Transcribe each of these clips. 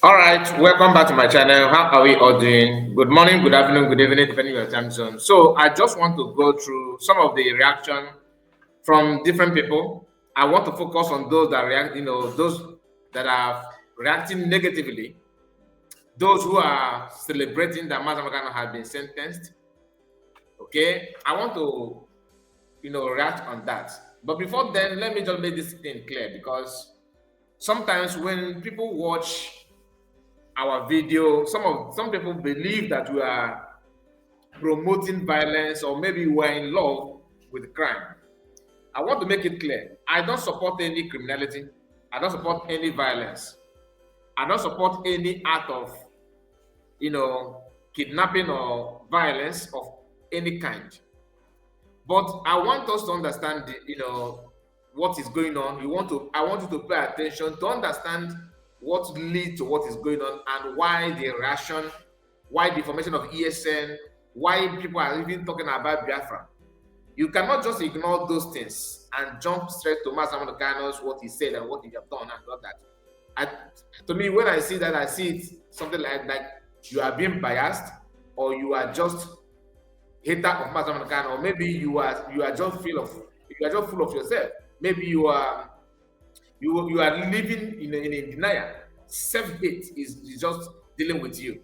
All right, welcome back to my channel. How are we all doing? Good morning, good afternoon, good evening, depending on your time zone. So I just want to go through some of the reaction from different people. I want to focus on those that react, those that are reacting negatively, those who are celebrating that Mazamagano has been sentenced. Okay, I want to, react on that. But before then, let me just make this thing clear because sometimes when people watch our video, some people believe that we are promoting violence or maybe we're in love with crime. I want to make it clear. I don't support any criminality. I don't support any violence. I don't support any act of, kidnapping or violence of any kind. But I want us to understand, what is going on. I want you to pay attention to understand what leads to what is going on and why the reaction, why the formation of ESN, why people are even talking about Biafra. You cannot just ignore those things and jump straight to Masamune Kano's what he said and what he have done and all that. To me, when I see that, I see it something like you are being biased or you are just hater of Master Khan, or maybe you are just full of yourself. Maybe you are living in denial. Self-hate is just dealing with you.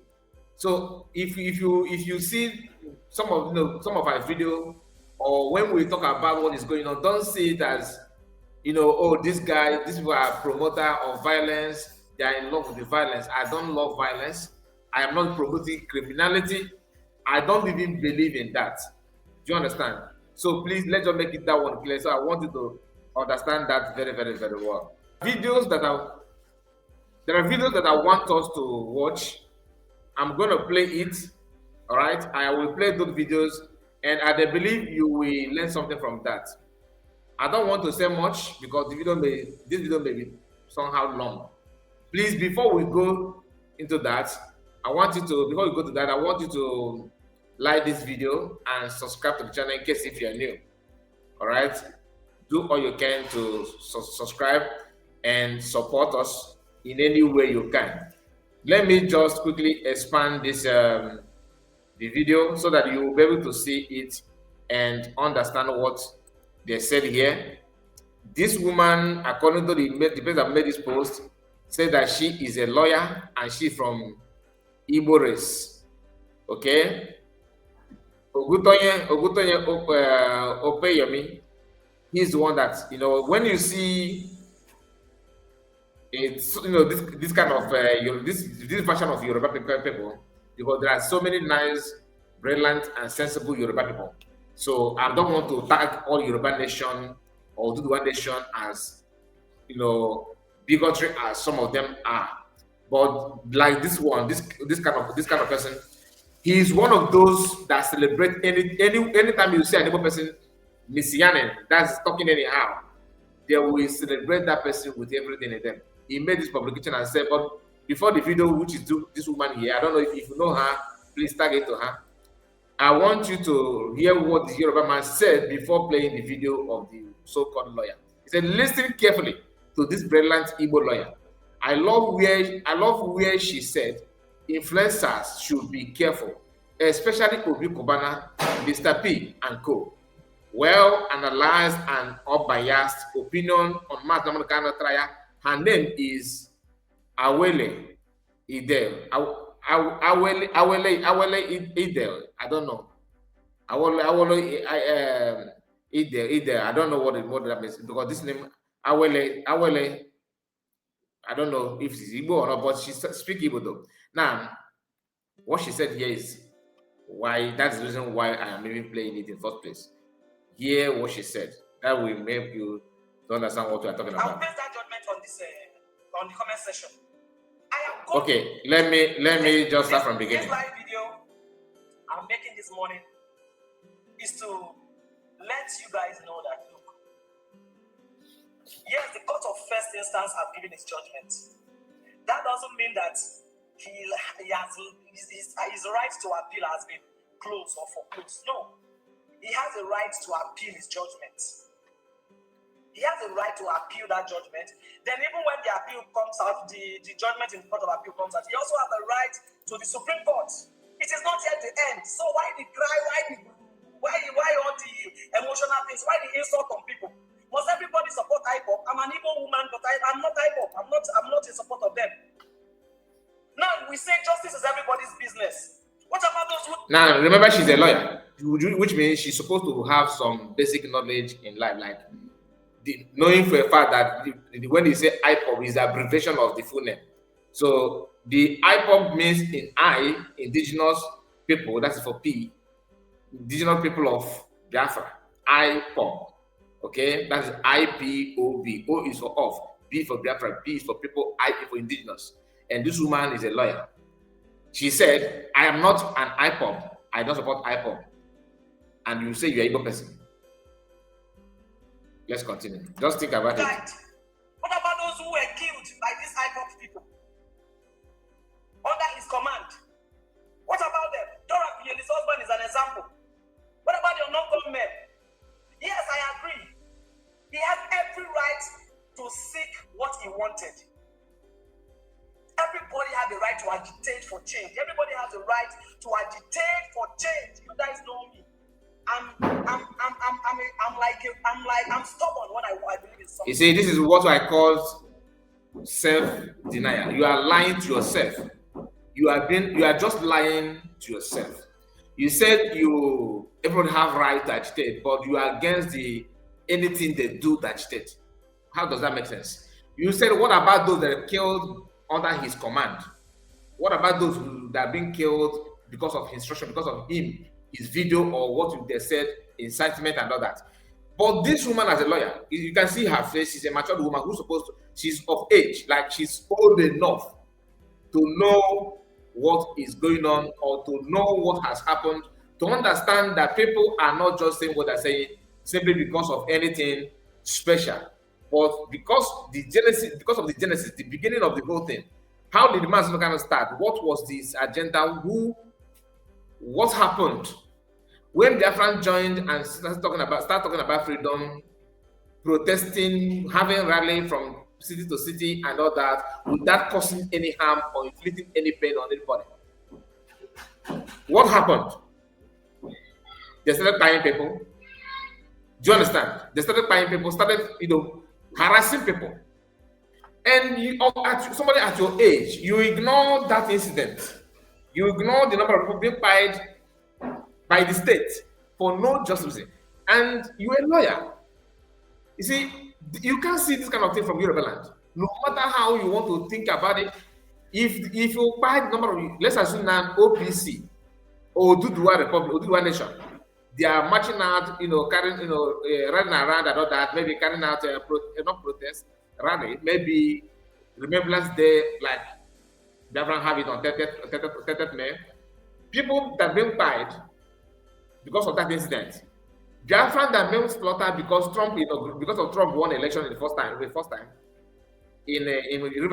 So if you see some of our video, or when we talk about what is going on, don't see it as oh, these people are promoter of violence, they are in love with the violence. I don't love violence. I am not promoting criminality. I don't even believe in that. Do you understand? So please let's just make it that one clear. So I want you to understand that very, very, very well. Videos that are There are videos that I want us to watch. I'm gonna play it. All right, I will play those videos, and I believe you will learn something from that. I don't want to say much because this video may be somehow long. Please, before we go into that, before we go to that, I want you to like this video and subscribe to the channel in case if you're new. All right, do all you can to subscribe and support us in any way you can. Let me just quickly expand this the video so that you will be able to see it and understand what they said here. This woman, according to the person that made this post, said that she is a lawyer and she's from Igbo race. Okay? Ogutonye Opeyomi, he's the one that, when you see it's, this kind of, this version of Yoruba people, because there are so many nice, brilliant, and sensible Yoruba people. So I don't want to tag all Yoruba nation or do the one nation as, bigotry as some of them are. But like this one, this kind of person, he is one of those that celebrate anytime you see another person messianic, that's talking anyhow, they will celebrate that person with everything in them. He made this publication and said, but before the video, which is this woman here, I don't know if you know her, please tag it to her. I want you to hear what the Yoruba man said before playing the video of the so-called lawyer. He said, listen carefully to this brilliant Igbo lawyer. I love where she said influencers should be careful, especially Obi Kubana, Mr. P, and co. Well analyzed and unbiased opinion on Matt Namakano trial. Her name is Awele Idel. Awele Idel. I don't know. Awele Idel. I don't know what that means because this name Awele. I don't know if it's Igbo or not, but she speaks Igbo though. Now, what she said here is why that's the reason why I am even playing it in the first place. Hear what she said. That will make you to understand what we are talking about. I'll pass that judgment on this on the comment section. Okay, let me just start from the beginning. This live video I'm making this morning is to let you guys know that look, yes, the court of first instance have given his judgment. That doesn't mean that his right to appeal has been closed or foreclosed. No, he has a right to appeal his judgment. he has a right to appeal that judgment. Then even when the appeal comes out, the judgment in the court of appeal comes out, he also has a right to the Supreme Court. It is not yet the end. So why the cry? Why all the emotional things? Why the insult on people? Must everybody support IPOP? I'm an Igbo woman, but I'm not IPOP. I'm not in support of them. Now we say justice is everybody's business. What about those who... Now remember, she's a lawyer, which means she's supposed to have some basic knowledge in life, like knowing for a fact that when they say IPOP is the abbreviation of the full name. So the IPOP means in I, indigenous people, that's for P, indigenous people of Biafra, IPOP. Okay, that is IPOB. O is for of, B for Biafra, B is for people, I is for indigenous. And this woman is a lawyer. She said, I am not an IPOP. I don't support IPOP. And you say you're an Igbo person. Let's continue. Just think about it. What about those who were killed by these IPOP people under his command? What about them? Dorothy and his husband is an example. What about your non-government men? Yes, I agree. He has every right to seek what he wanted. Everybody has the right to agitate for change. Everybody has the right to agitate for change. You guys know me. I'm stubborn when I believe in something. You see, this is what I call self-denial. You are lying to yourself. You are just lying to yourself. You said everyone have right to agitate, but you are against anything they do to agitate. How does that make sense? You said, what about those that are killed under his command? What about those that are being killed because of instruction, because of him, his video, or what they said, incitement and all that? But this woman, as a lawyer, you can see her face. She's a mature woman who's supposed to, she's of age, like she's old enough to know what is going on or to know what has happened, to understand that people are not just saying what they're saying simply because of anything special, but because of the genesis, the beginning of the whole thing. How did the mass kind of start? What was this agenda? What happened when Biafran joined and started talking about freedom, protesting, having rally from city to city and all that, without causing any harm or inflicting any pain on anybody? What happened? They started buying people. Do you understand? They started buying people, started harassing people. And somebody at your age, you ignore that incident. You ignore the number of people being paid by the state for no just reason. And you're a lawyer. You see, you can't see this kind of thing from Yoruba land. No matter how you want to think about it, if you buy the number of, let's assume now OPC or Oduduwa Republic, Oduduwa Nation, they are marching out, carrying, running around and all that, maybe carrying out not protest, rally, maybe Remembrance Day, like Biafran have it on 30th May. People that been died because of that incident. Biafran that been slaughtered because Trump, because of Trump won election the first time in River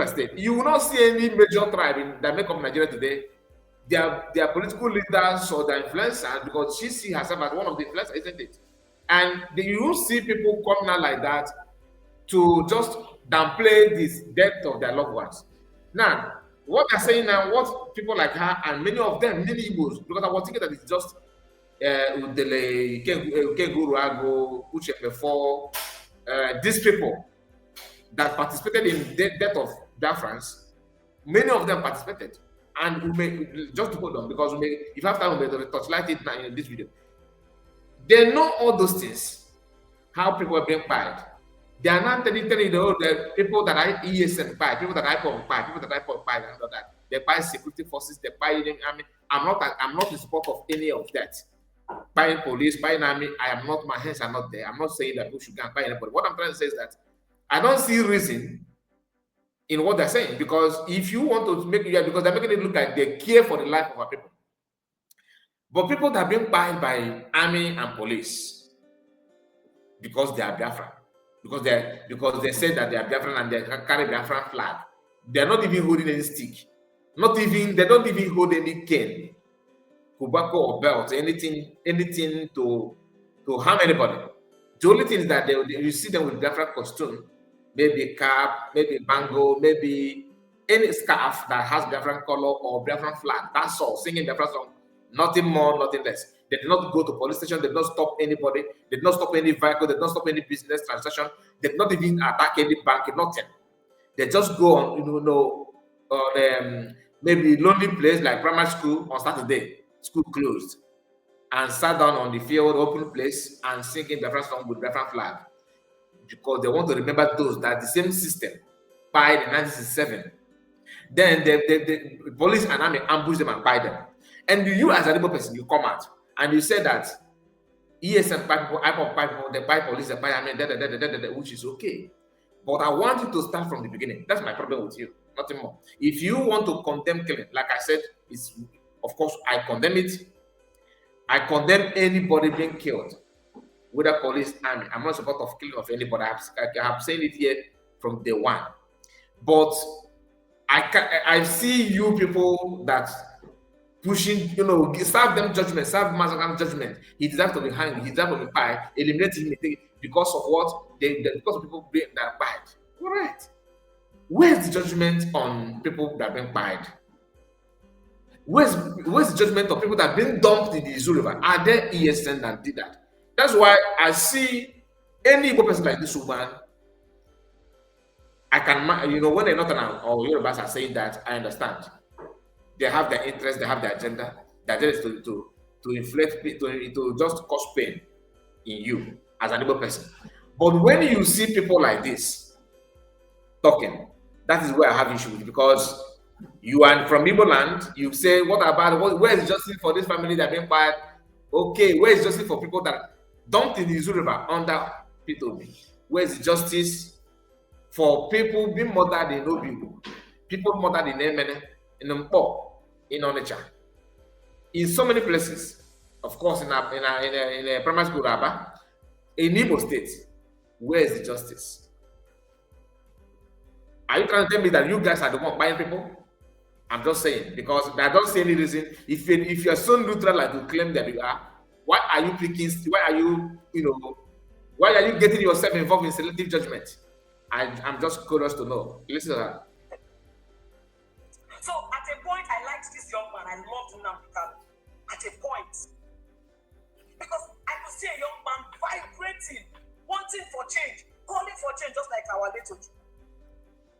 State. You will not see any major tribe that make up Nigeria today. Their political leaders or their influencers, because she sees herself as one of the influencers, isn't it? And you will see people coming out like that to just downplay this death of their loved ones. Now, what they're saying now, what people like her and many of them, many Igbos, because I was thinking that it's just Udele, Ikeguru Ago, Uche before these people that participated in the death of Biafrans, many of them participated. And we may just hold on, because if you have time, we may touchlight it now in this video. They know all those things, how people are being paid. They are not telling the people that are ESN paid, people that are IPOP paid, people that are IPOP paid, and all that. They buy security forces, they buy army. I'm not in support of any of that. Buying police, buying army, my hands are not there. I'm not saying that we should go and buy anybody. What I'm trying to say is that I don't see reason in what they're saying, because if you want to make it, because they're making it look like they care for the life of our people. But people that are being buyed by army and police because they are Biafran, because they say that they are Biafran and they carry Biafran flag, they're not even holding any stick, they don't even hold any cane, tobacco or belt, anything to harm anybody. The only thing is that you see them with different costume, maybe cap, maybe bango, maybe any scarf that has different color or different flag. That's all. Singing different song, nothing more, nothing less. They did not go to police station. They did not stop anybody. They did not stop any vehicle. They did not stop any business transaction. They did not even attack any bank. Nothing. They just go on, on maybe lonely place like primary school on Saturday. School closed, and sat down on the field, open place, and singing different song with different flag, because they want to remember those that the same system by the 1967. Then the police and army ambush them and buy them. And you as a liberal person, you come out and you say that ESN buy people, IPOP buy people, they buy police, they buy army, which is okay. But I want you to start from the beginning. That's my problem with you, nothing more. If you want to condemn killing, like I said, it's, of course, I condemn it. I condemn anybody being killed, whether police, army. I'm not in support of killing of anybody. I have said it here from day one. But I see you people that pushing, serve them judgment, serve massacre judgment. He deserves to be hanged. He deserves to be fired. Eliminate him because of what? Because of people being that fired. All right. Where's the judgment on people that have been fired? Where's the judgment of people that have been dumped in the Izu River? Are there ESN that did that? That's why I see any Igbo person like this woman, I can, when they're not or Yorubas are saying that, I understand. They have their interest, they have their agenda. Their agenda is to inflate, to just cause pain in you as an Igbo person. But when you see people like this talking, that is where I have issue with, because you are from Igbo land. You say, what about where is justice for this family that been fired? Okay, where is justice for people that dumped in the Izu River under P2B? Where is justice for people being murdered in Obi, people murdered in Emene, in Mpo, in Onitsha, in so many places? Of course, in a primary school, Rabba, in Igbo State, where is the justice? Are you trying to tell me that you guys are the one buying people? I'm just saying, because I don't see any reason. If you're so neutral like you claim that you are, why are you picking? Why are you getting yourself involved in selective judgment? I'm just curious to know. Listen to that. So at a point, I liked this young man. I loved Nnamdi. At a point, because I could see a young man vibrating, wanting for change, calling for change, just like our late Ojukwu.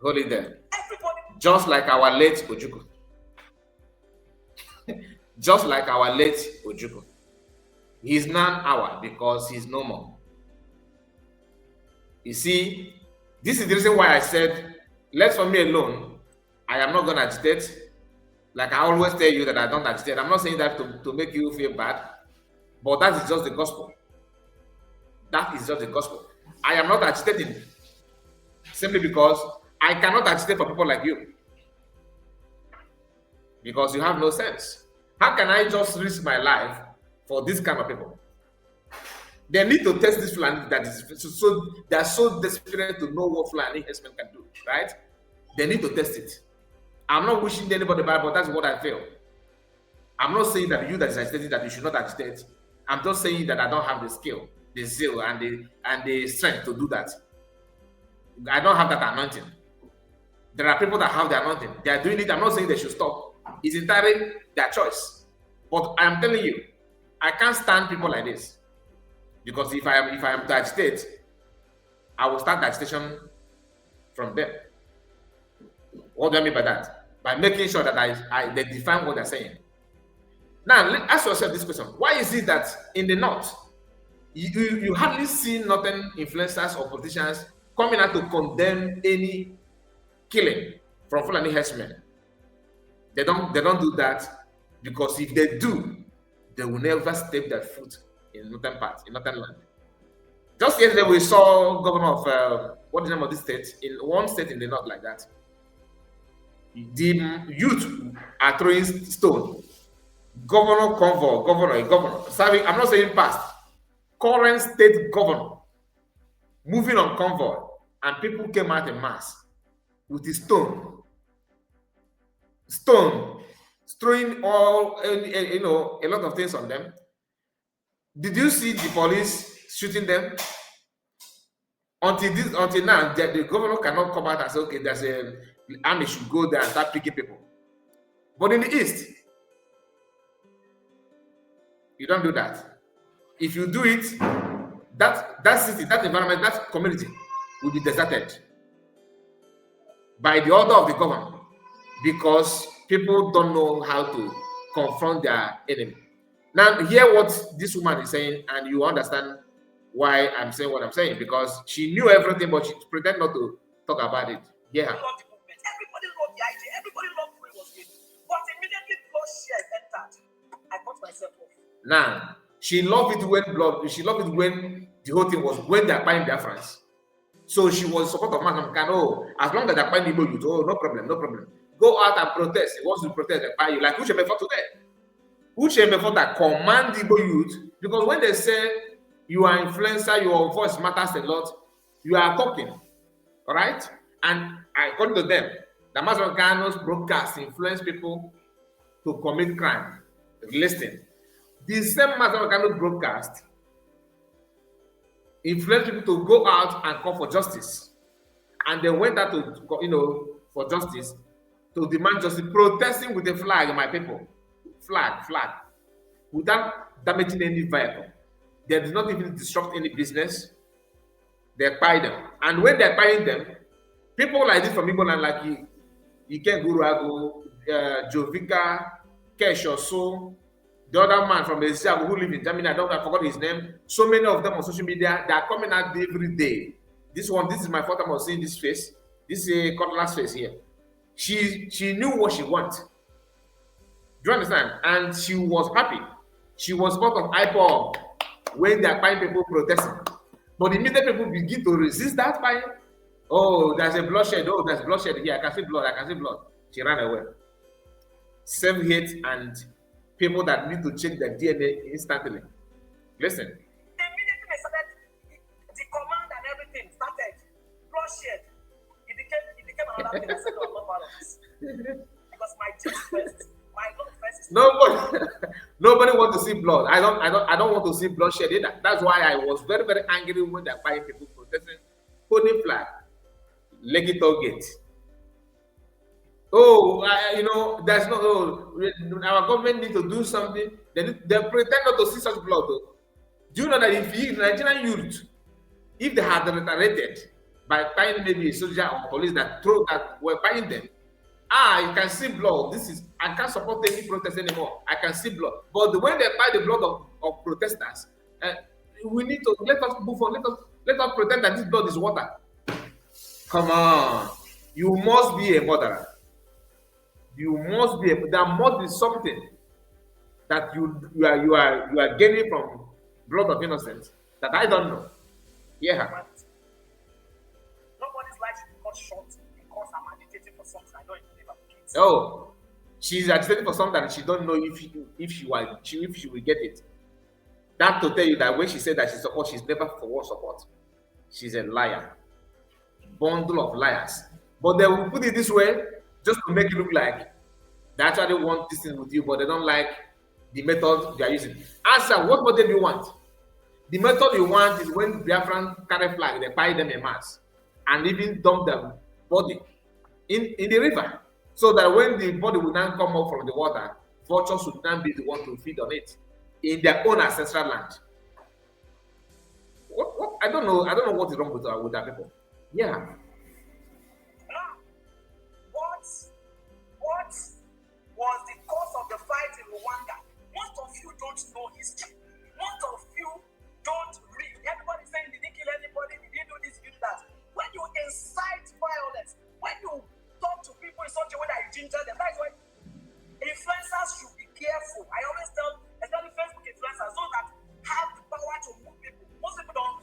Hold it there. Everybody. Just like our late Ojukwu. Just like our late Ojukwu. He's not our, because he's no more. You see, this is the reason why I said, let for me alone. I am not going to agitate. Like I always tell you that I don't agitate. I'm not saying that to make you feel bad, but that is just the gospel. That is just the gospel. I am not agitating simply because I cannot agitate for people like you, because you have no sense. How can I just risk my life for this kind of people? They need to test this Fulani that is so they are so desperate to know what Fulani Incitement can do, right? They need to test it. I'm not wishing anybody bad, but that's what I feel. I'm not saying that you that is agitating that you should not agitate. I'm just saying that I don't have the skill, the zeal, and the strength to do that. I don't have that anointing. There are people that have the anointing. They are doing it. I'm not saying they should stop. It's entirely their choice. But I'm telling you, I can't stand people like this. Because if I am to agitate, I will start the agitation from them. What do I mean by that? By making sure that they define what they're saying. Now, ask yourself this question. Why is it that in the North, you hardly see northern influencers or politicians coming out to condemn any killing from Fulani herdsmen? They don't do that, because if they do, they will never step their foot in northern part, in northern land. Just yesterday we saw governor of what is the name of this state, in one state in the north like that. The youth are throwing stone. Governor serving, I'm not saying past, current state governor moving on convoy, and people came out in mass with a stone, throwing all a lot of things on them. Did you see the police shooting them? Until now, the governor cannot come out and say, okay, there's a army should go there and start picking people. But in the east, you don't do that. If you do it, that city, that environment, that community will be deserted by the order of the government, because people don't know how to confront their enemy. Now, hear what this woman is saying, and you understand why I'm saying what I'm saying, because she knew everything, but she pretended not to talk about it. Yeah. Everybody loved the idea. Everybody loved who it was with. But immediately bloodshed entered, I cut myself off. Now, she loved it when the whole thing was when they're buying their friends. So she was support of man. Oh, as long as they're buying people, oh, no problem, no problem. Go out and protest. He wants to protest, they buy you. Like Uche Mefo today. Uche Mefo that command Igbo youth, because when they say you are influencer, your voice matters a lot, you are talking, all right? And according to them, the Mazorcanos broadcast influence people to commit crime. Listen, the same Mazorcano broadcast influence people to go out and call for justice, and they went out to for justice, to demand justice, protesting with a flag, my people, flag, without damaging any vehicle. They did not even disrupt any business. They buy them, and when they're buying them, people like this from Igbo land, like Ike Guru, Jovika, Kesh or so, the other man from Asia who live in Germany, I forgot his name. So many of them on social media, they are coming out every day. This is my first time of seeing this face. This is a Cutlass face here. She knew what she wanted. Do you understand? And she was happy. She was part of IPOB when they are buying people protesting. But immediately people begin to resist that buying. Oh, there's a bloodshed. Oh, there's bloodshed here. I can see blood. I can see blood. She ran away. Self-hate and people that need to check their DNA instantly. Listen. Immediately they started, the command and everything started. Bloodshed. It became another thing. I said, no, I'm not part of this. Because my chest first, my blood first. Nobody wants to see blood. I don't want to see bloodshed either. That's why I was very, very angry when they're buying people protesting, holding flag, Lekki Gate. Oh, there's no. Our government needs to do something. They pretend not to see such blood. Though. Do you know that if Nigerian youth, if they had retaliated by buying maybe a soldier or police that were buying them, you can see blood. I can't support any protest anymore. I can see blood. But when they buy the blood of protesters, we need to let us move on. Let us pretend that this blood is water. Come on, you must be a murderer. You must be. There must be something that you are gaining from blood of innocence that I don't know. Yeah. Nobody's life should be cut short because I'm agitating for something I don't even advocate. Oh, she's agitating for something that she don't know if she will get it. That to tell you that when she said that she supports, she's never for what support. She's a liar, bundle of liars. But they will put it this way just to make it look like they actually want this thing with you, but they don't like the method they are using. Answer, what method do you want? The method you want is when Biafran carry flag, they buy them in mass and even dump their body in the river, so that when the body will now come up from the water, vultures should now be the one to feed on it in their own ancestral land. What? I don't know what is wrong with our people. Yeah. What was the cause of the fight in Rwanda? Most of you don't know history. Most of you don't read. Everybody's saying, did he kill anybody? Did he do this? Did he do that? When you incite violence, when you talk to people in such a way that you ginger them, that's why influencers should be careful. I always tell, especially Facebook influencers, those that have the power to move people. Most people don't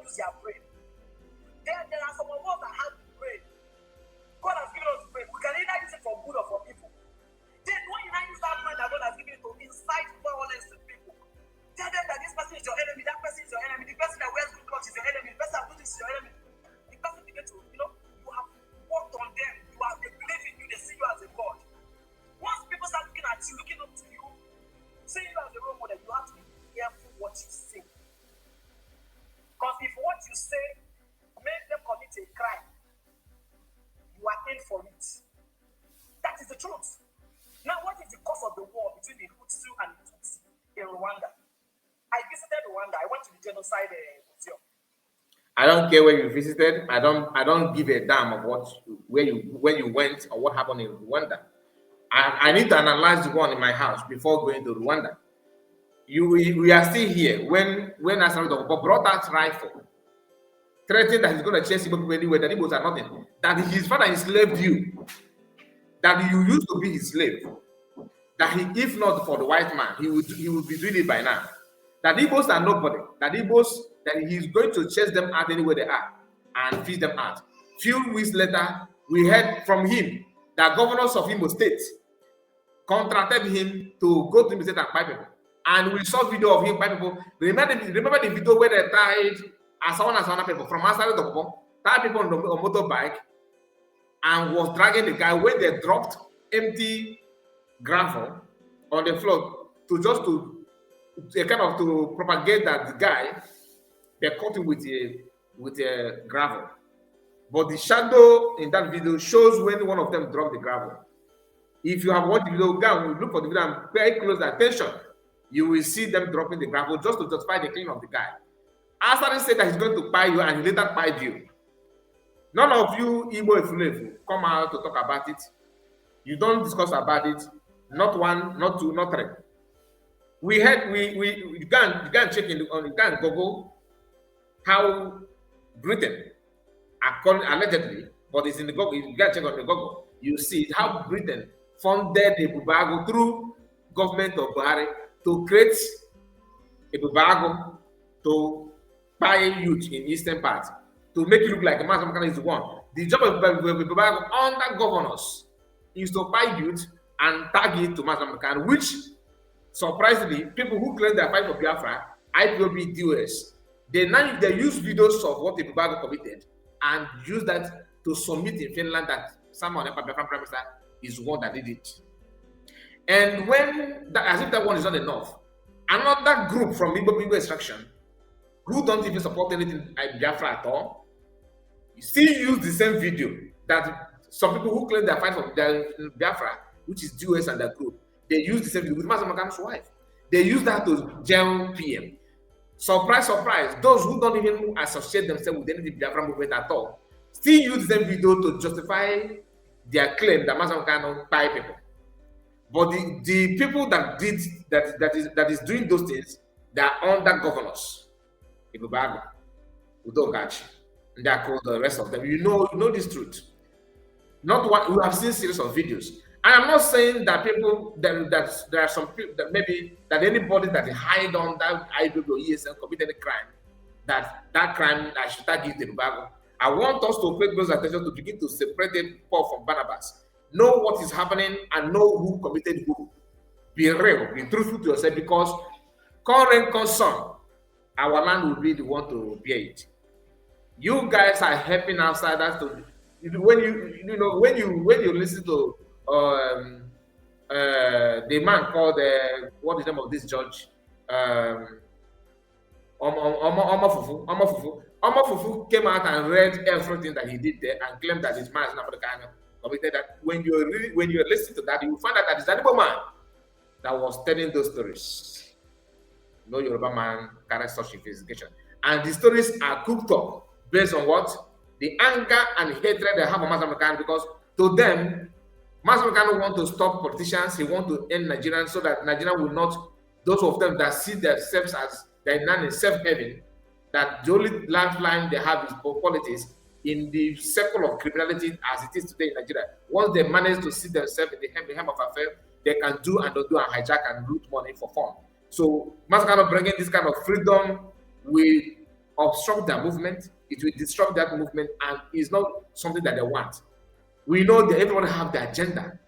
use their brain. There are some of us that have the brain. God has given us brain. We can either use it for good or for evil. Then when you now use that brain that God has given it to incite violence to people, tell them that this person is your enemy, that person is your enemy, the person that wears good clothes is your enemy, the person that does this is your enemy. The person begin to, you have worked on them, they believe in you, they see you as a God. Once people start looking at you, looking up to you, seeing you as a role model, you have to be careful what you say. Because if what for it. That is the truth. Now, what is the cause of the war between the Hutu and the Tutsi in Rwanda? I visited Rwanda. I went to the genocide museum. I don't care where you visited. I don't give a damn of where you went or what happened in Rwanda. I need to analyze the one in my house before going to Rwanda. We are still here when Asarado brought that rifle, threatening that he's going to chase people anywhere, that Igbos are nothing, that his father enslaved you, that you used to be his slave, that he, if not for the white man, he would be doing it by now. That Igbos are nobody, that he's going to chase them out anywhere they are and feed them out. Few weeks later, we heard from him that governors of Imo State contracted him to go to Imo State and buy people. And we saw video of him by people. Remember the video where they tied Asana people from Asari to tied people on motorbike and was dragging the guy when they dropped empty gravel on the floor to propagate that the guy, they caught him with a gravel. But the shadow in that video shows when one of them dropped the gravel. If you have watched the video, go and look for the video and pay close attention. You will see them dropping the gravel just to justify the killing of the guy. Asari said that he's going to buy you, and he later buyed you. None of you Igbo Efulefu come out to talk about it. You don't discuss about it. Not one, not two, not three. You can check you can Google how Britain, allegedly, but it's in the Google. You can check on the Google. You see how Britain funded the Bubago through government of Buhari to create a Bubago to buy youth in eastern part to make it look like a Mazamkan is the one. The job of Bubago under governors is to buy youth and tag it to Mazamkan, which surprisingly, people who claim they fight for Biafra, IPOB DOS, they use videos of what the Bubago committed and use that to submit in Finland that someone, Biafran Prime Minister, is one that did it. And as if that one is not enough, another group from Igbo extraction who don't even support anything like Biafra at all, still use the same video that some people who claim they fight for Biafra, which is DOS and their group, they use the same video with Mazamakan's wife. They use that to jail PM. Surprise, surprise, those who don't even associate themselves with any Biafra movement at all, still use the same video to justify their claim that Mazamakan buy people. But the people that is doing those things, they are under governors. Ibubago, Udogachi, and they are called the rest of them. You know this truth. Not what we have seen series of videos. And I'm not saying that people that there are some people that maybe that anybody that hide on that IBB or ESN committed a crime, that crime I should target the Ibubago. I want us to pay close attention to begin to separate the Paul from Barnabas. Know what is happening and know who committed who. Be real, be truthful to yourself, because current concern, our land will be the one to bear it. You guys are helping outsiders to when you listen to the man called what is the name of this judge? Omofufu came out and read everything that he did there and claimed that his man is not the kind of committed that. When you listen to that, you find out that it's Igbo man that was telling those stories. No Yoruba man carries such investigation, and the stories are cooked up based on what the anger and hatred they have on Mazamakan, because to them, Mazamakan want to stop politicians. He want to end Nigerians so that Nigeria will not. Those of them that see themselves as they're not in self-heaven, that the only lifeline they have is for politics in the circle of criminality as it is today in Nigeria. Once they manage to see themselves in the hem of affair, they can do and don't do and hijack and loot money for fun. So Mazamakan bringing this kind of freedom will obstruct their movement. It will disrupt that movement, and it's not something that they want. We know that everyone have their agenda.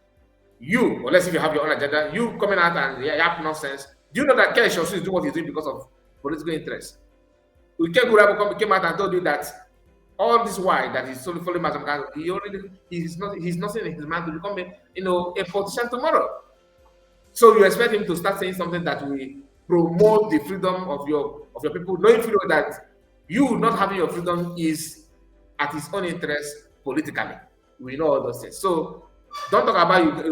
You, unless if you have your own agenda, you coming out and yap nonsense. Do you know that Kesh also is doing what he's doing because of political interest? Ukegurabu came out and told you that all this while that he's solely following Mazamakan, he's nothing in his mind to become a politician tomorrow. So you expect him to start saying something that will promote the freedom of your people, knowing fully that you not having your freedom is at his own interest politically. We know all those things. So don't talk about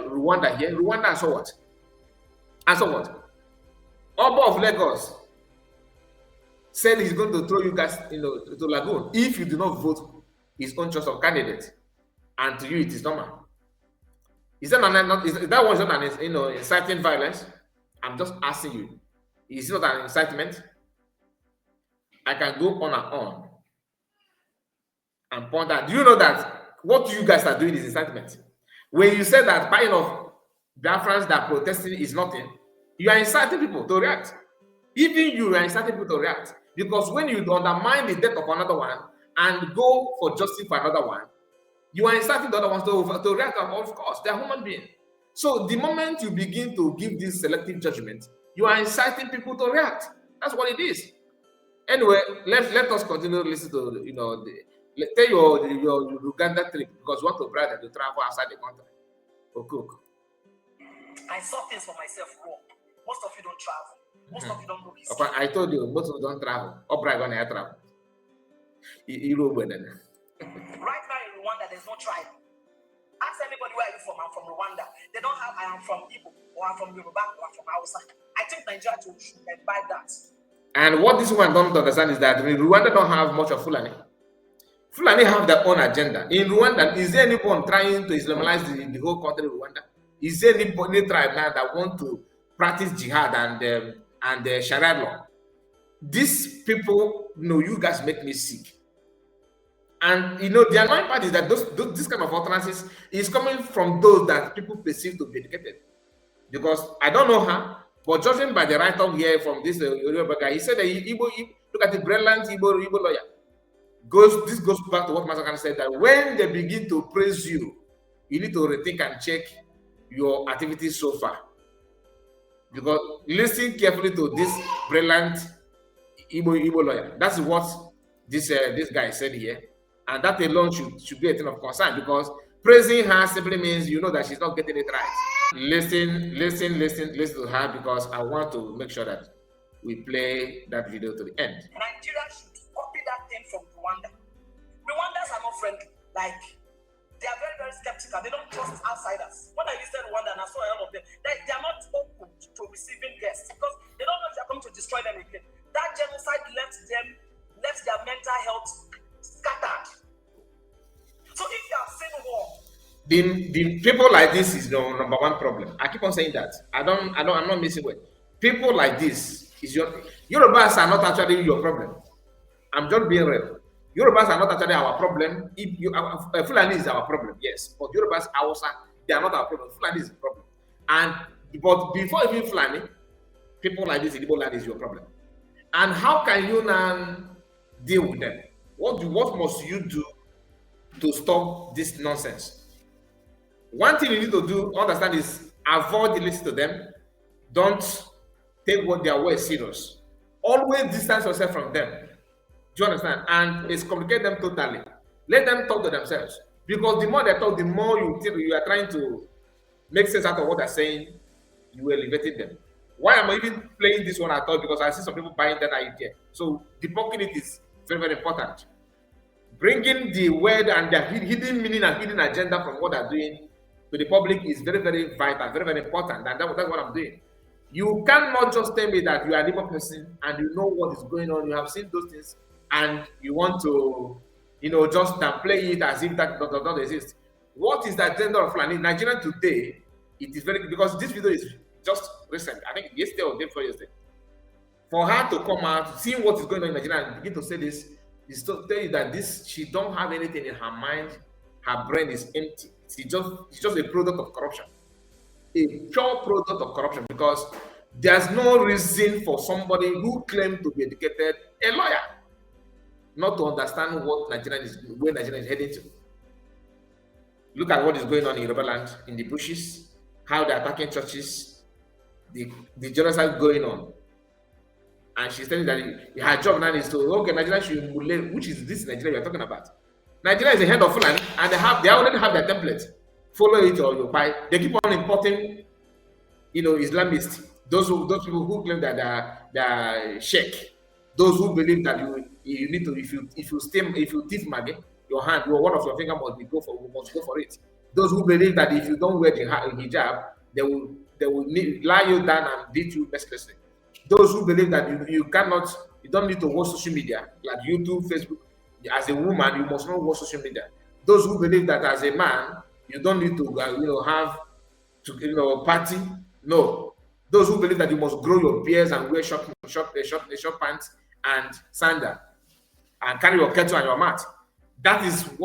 Rwanda here. Rwanda, so what? And so what? Oba of Lagos said he's going to throw you guys, to Lagoon if you do not vote his own choice of candidate. And to you, it is normal. Is that not? Is that one not an inciting violence? I'm just asking you. Is it not an incitement? I can go on and on and point out. Do you know that what you guys are doing is incitement? When you say that buying of Biafrans that protesting is nothing, you are inciting people to react. Even you are inciting people to react. Because when you undermine the death of another one and go for justice for another one, you are inciting the other ones to react. Of course, they are human beings. So the moment you begin to give this selective judgment, you are inciting people to react. That's what it is. Anyway, let us continue to listen to tell your Uganda trip, because you want to brother to travel outside the country for cook. I saw things for myself wrong. Most of you don't travel. Most of you don't know history. Okay, I told you, most of you don't travel. Right now in Rwanda, there's no tribe. Ask anybody where are you from. I'm from Rwanda. They don't have I am from Igbo, or I'm from Yoruba, or I'm from Hausa. I think Nigeria should buy that. And what this one don't understand is that Rwanda don't have much of Fulani. Fulani have their own agenda. In Rwanda, is there anyone trying to Islamize the whole country of Rwanda? Is there any tribe now that want to practice jihad and Sharia law? These people, you guys make me sick. And the annoying part is that this kind of utterances is coming from those that people perceive to be educated. Because I don't know how, but judging by the write-up here from this Yoruba guy, he said that look at the brilliant Igbo lawyer. This goes back to what Masakan said, that when they begin to praise you, you need to rethink and check your activities so far. Because listen carefully to this brilliant Igbo lawyer. That's what this guy said here. And that alone should be a thing of concern, because praising her simply means that she's not getting it right. Listen to her, because I want to make sure that we play that video to the end. Nigeria should copy that thing from Rwanda. Rwandans are not friendly. Like, they are very, very skeptical. They don't trust outsiders. When I visited Rwanda and I saw all of them, they are not open to receiving guests, because they don't know if they are coming to destroy them again. That genocide left their mental health scattered. So if you have seen war, the people like this is the number one problem. I keep on saying that. I'm not missing word. People like this is Yorubas are not actually your problem. I'm just being real. Yorubas are not actually our problem. Fulani is our problem, yes. But Yorubas, Hausa, they are not our problem. Fulani is the problem. But before even Fulani, people like this in Igbo land is your problem. And how can you now deal with them? What must you do to stop this nonsense? One thing you need to understand is avoid listening to them. Don't take what their words serious. Always distance yourself from them. Do you understand? And excommunicate them totally. Let them talk to themselves. Because the more they talk, the more you are trying to make sense out of what they're saying, you are elevating them. Why am I even playing this one at all? Because I see some people buying that idea. So debunking it is very, very important. Bringing the word and the hidden meaning and hidden agenda from what they're doing to the public is very, very vital, very, very important. And that's what I'm doing. You cannot just tell me that you are an Igbo person and you know what is going on. You have seen those things and you want to, just downplay it as if that does not exist. What is the agenda of Fulani? Nigeria today, it is very, because this video is just recent. I think yesterday or day before yesterday. For her to come out, seeing what is going on in Nigeria and begin to say this, is to tell you that she don't have anything in her mind. Her brain is empty. She's just a product of corruption. A pure product of corruption, because there's no reason for somebody who claims to be educated, a lawyer, not to understand where Nigeria is heading to. Look at what is going on in Yoruba land, in the bushes, how they're attacking churches, the genocide going on. And she's telling that her job now is to, Nigeria should emulate, which is this Nigeria you're talking about. Nigeria is the head of Fulani, and they already have their template. Follow it or you buy. They keep on importing, Islamists. Those people who claim that they're sheikh. Those who believe that you need to, if you thief money, your hand, one of your finger must go for it. Those who believe that if you don't wear the hijab, they will lie you down and beat you mercilessly. Those who believe that you don't need to watch social media like YouTube, Facebook. As a woman, you must not watch social media. Those who believe that as a man, you don't need to have to party. No. Those who believe that you must grow your beards and wear short pants and sandal and carry your kettle and your mat. That is the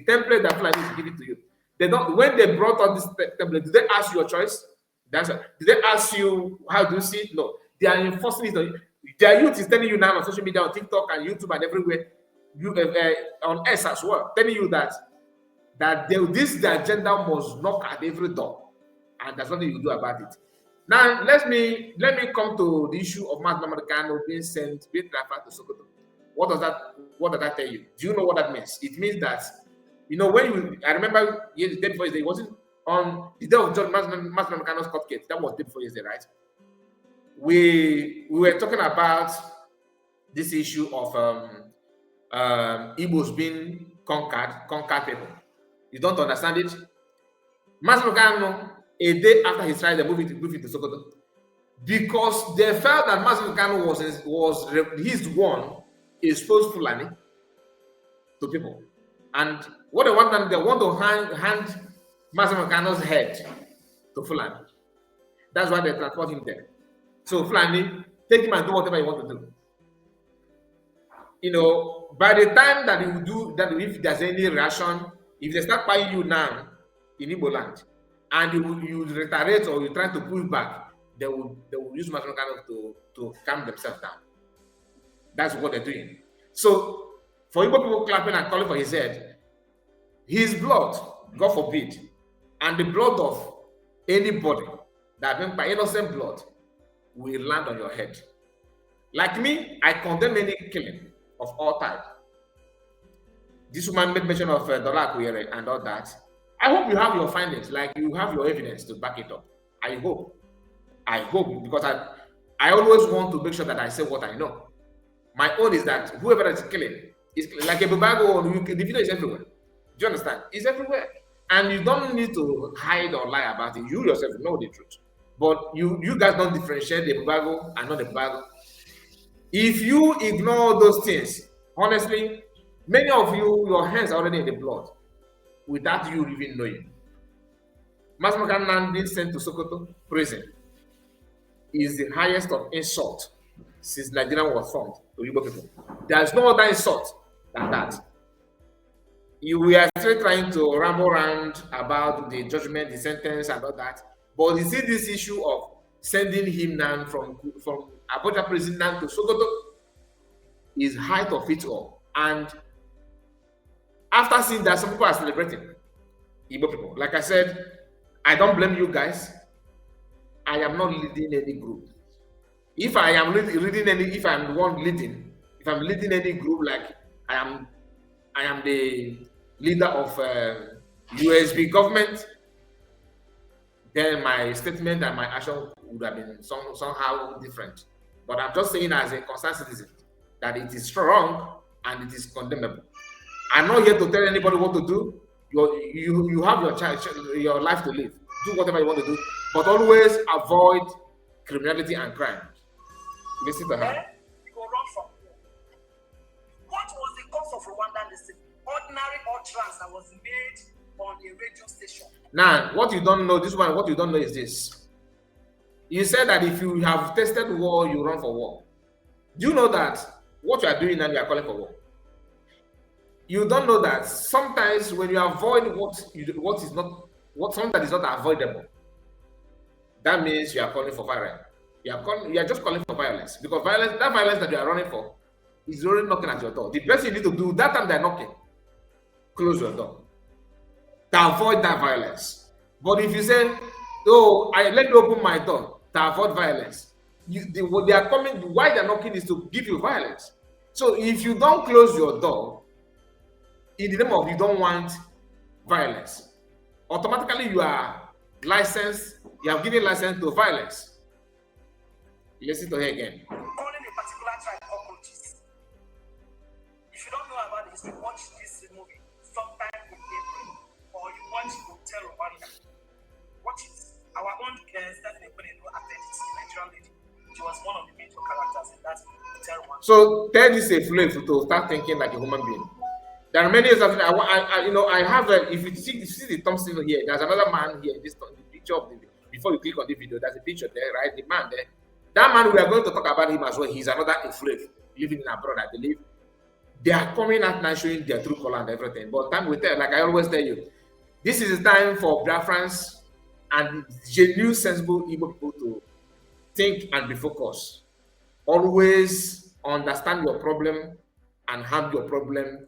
template that Fulani is giving to you. They don't. When they brought out this template, did they ask you your choice? Did they ask you how do you see it? No. They are enforcing it on you. Their youth is telling you now on social media, on TikTok and YouTube and everywhere, on X as well, telling you that the agenda must knock at every door, and there's nothing you do about it. Now let me come to the issue of Nnamdi Kanu being transferred to Sokoto. What does that tell you? Do you know what that means? It means that I remember the day before yesterday, it wasn't on the day of John Nnamdi Kanu's court case. That was the day before yesterday, right? We were talking about this issue of Igbos being conquered people. You don't understand it? Nnamdi Kanu, a day after his trial, they moved into Sokoto because they felt that Nnamdi Kanu was his one exposed Fulani to people, and what they want to hand Nnamdi Kanu's head to Fulani. That's why they transport him there. So Fulani, take him and do whatever you want to do. By the time that you do that, if there's any reaction, if they start buying you now in Igbo land, and you reiterate or you try to pull back, they will use Nnamdi Kanu to calm themselves down. That's what they're doing. So for Igbo people clapping and calling for his head, his blood, God forbid, and the blood of anybody that been by innocent blood will land on your head. Like me, I condemn any killing of all type. This woman made mention of Dollar Akuyere and all that. I hope you have your findings, like you have your evidence to back it up. I hope, because I always want to make sure that I say what I know. My own is that whoever is killing is like a Bubago, the video is everywhere. Do you understand? It's everywhere. And you don't need to hide or lie about it. You yourself know the truth. But you guys don't differentiate the Bubago and not the Bubago. If you ignore those things, honestly, many of you, your hands are already in the blood without you even knowing. Nnamdi Kanu being sent to Sokoto prison is the highest of insult since Nigeria was formed to Igbo people. There is no other insult than that. We are still trying to ramble around about the judgment, the sentence, and all that. But you see this issue of sending him now from Abuja prison down to Sokoto is height of it all. And after seeing that, some people are celebrating Igbo people. Like I said, I don't blame you guys. I am not leading any group. If I am leading any group, like I am the leader of USB government, then my statement and my action would have been somehow different. But I'm just saying as a concerned citizen that it is wrong and it is condemnable. I'm not here to tell anybody what to do. You have your life to live. Do whatever you want to do, but always avoid criminality and crime. Listen to her. You go run from here. What was the cause of Rwandan listing? Ordinary utterance that was made on a radio station. Now, what you don't know is this. You said that if you have tasted war, you run for war. Do you know that what you are doing now, you are calling for war? You don't know that sometimes when you avoid something that is not avoidable, that means you are calling for violence. You are just calling for violence, because that violence that you are running for is already knocking at your door. The best you need to do that time they're knocking, close your door to avoid that violence. But if you say, "Oh, let me open my door to avoid violence," they are coming. Why they're knocking is to give you violence. So if you don't close your door in the name of you don't want violence, automatically you are licensed. You have given license to violence. Listen to her again. Calling a particular tribe cockroaches. If you don't know about the history, watch So tell this a slave to start thinking like a human being. There are many examples. I have a, if you see the Thompson here, there's another man here. This the picture of the, before you click on the video, there's a picture there, right? The man there. That man, we are going to talk about him as well. He's another slave living in abroad, I believe. They are coming out now showing their true color and everything. But time will tell, like I always tell you, this is the time for Biafrans and genuine, sensible Igbo people to think and be focused. Always understand your problem and handle your problem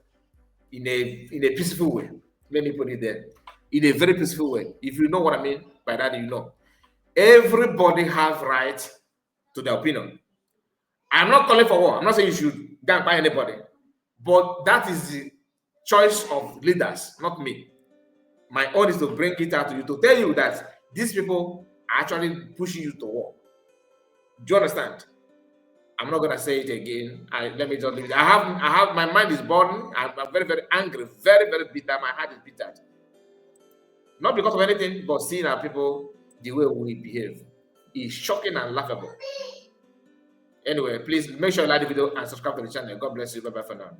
in a peaceful way. Let me put it there. In a very peaceful way. If you know what I mean by that, you know. Everybody has right to their opinion. I'm not calling for war. I'm not saying you should go and buy anybody. But that is the choice of leaders, not me. My own is to bring it out to you, to tell you that these people are actually pushing you to war. Do you understand? I'm not gonna say it again. Let me just leave it. I have my mind is burdened. I'm very, very angry, very, very bitter. My heart is bitter. Not because of anything, but seeing our people, the way we behave, is shocking and laughable. Anyway, please make sure you like the video and subscribe to the channel. God bless you. Bye bye for now.